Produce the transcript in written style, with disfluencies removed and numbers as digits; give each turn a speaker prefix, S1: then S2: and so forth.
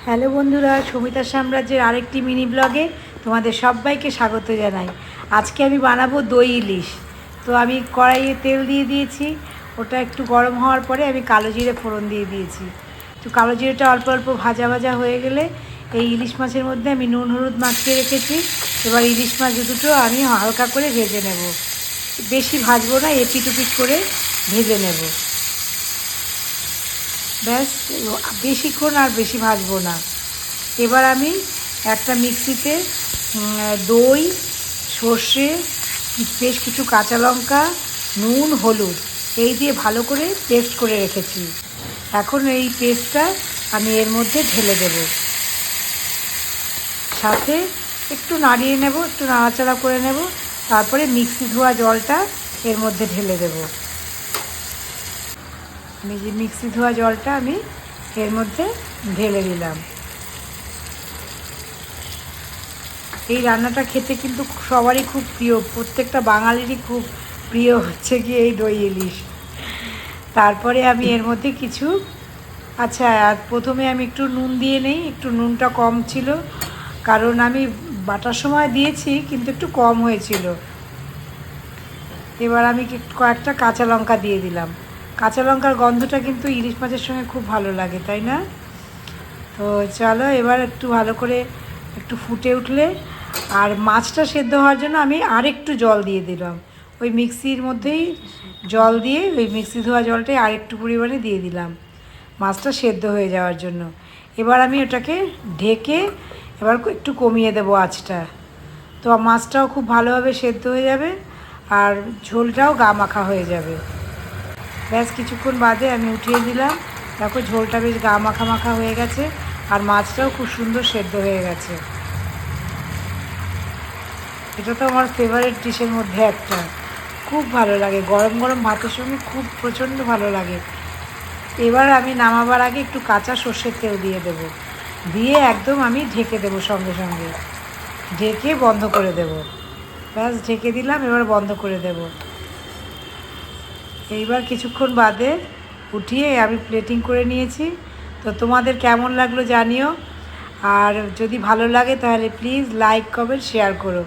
S1: Hello বন্ধুরা, সমিতা সাম্রাজ্যের আরেকটি মিনি ব্লগে তোমাদের সবাইকে স্বাগত জানাই। আজকে আমি বানাবো দই ইলিশ। তো আমি কড়াইয়ে তেল দিয়ে দিয়েছি, ওটা একটু গরম হওয়ার পরে আমি কালো জিরে ফোড়ন দিয়ে দিয়েছি। একটু কালো জিরেটা অল্প অল্প ভাজা ভাজা হয়ে গেলে এই ইলিশ মাছের মধ্যে আমি নুন হলুদ মাখিয়ে রেখেছি। এবার ইলিশ মাছ দুটো আমি হালকা করে ভেজে নেব, বেশি ভাজবো না, এপিট ওপিট করে ভেজে নেব। ব্যাস, বেশিক্ষণ আর বেশি ভাজবো না। এবার আমি একটা মিক্সিতে দই, সর্ষে, বেশ কিছু কাঁচা লঙ্কা, নুন, হলুদ এই দিয়ে ভালো করে পেস্ট করে রেখেছি। এখন এই পেস্টটা আমি এর মধ্যে ঢেলে দেব, সাথে একটু নাড়িয়ে নেব, একটু নাড়াচাড়া করে নেব, তারপরে মিক্সি ধোয়া জলটা এর মধ্যে ঢেলে দেব। মিক্সি ধোয়া জলটা আমি এর মধ্যে ঢেলে দিলাম। এই রান্নাটা খেতে কিন্তু সবারই খুব প্রিয়, প্রত্যেকটা বাঙালিরই খুব প্রিয় হচ্ছে কি এই দই ইলিশ। তারপরে আমি এর মধ্যে কিছু আর প্রথমে আমি একটু নুন দিয়ে নেই, একটু নুনটা কম ছিল, কারণ আমি বাটার সময় দিয়েছি কিন্তু একটু কম হয়েছিল। এবার আমি কয়েকটা কাঁচা লঙ্কা দিয়ে দিলাম। কাঁচা লঙ্কার গন্ধটা কিন্তু ইলিশ মাছের সঙ্গে খুব ভালো লাগে, তাই না? তো চলো, এবার একটু ভালো করে একটু ফুটে উঠলে আর মাছটা সেদ্ধ হওয়ার জন্য আমি আরেকটু জল দিয়ে দিলাম। ওই মিক্সির মধ্যেই জল দিয়ে, ওই মিক্সি ধোয়া জলটাই আরেকটু পরিমাণে দিয়ে দিলাম মাছটা সেদ্ধ হয়ে যাওয়ার জন্য। এবার আমি ওটাকে ঢেকে এবার একটু কমিয়ে দেবো আঁচটা। তো মাছটাও খুব ভালোভাবে সেদ্ধ হয়ে যাবে আর ঝোলটাও গা মাখা হয়ে যাবে। ব্যাস, কিছুক্ষণ বাদে আমি উঠিয়ে দিলাম। দেখো, ঝোলটা বেশ গা মাখা মাখা হয়ে গেছে আর মাছটাও খুব সুন্দর সেদ্ধ হয়ে গেছে। এটা তো আমার ফেভারিট ডিশের মধ্যে একটা, খুব ভালো লাগে গরম গরম ভাতের সঙ্গে, খুব প্রচণ্ড ভালো লাগে। এবার আমি নামাবার আগে একটু কাঁচা সর্ষের তেল দিয়ে দেব, দিয়ে একদম আমি ঢেকে দেবো, সঙ্গে সঙ্গে ঢেকে বন্ধ করে দেব। ব্যাস, ঢেকে দিলাম, এবার বন্ধ করে দেব। এইবার কিছুক্ষণ বাদে উঠিয়ে আমি প্লেটিং করে নিয়েছি। তো তোমাদের কেমন লাগলো জানিও, আর যদি ভালো লাগে তাহলে প্লিজ লাইক কমেন্ট শেয়ার করো।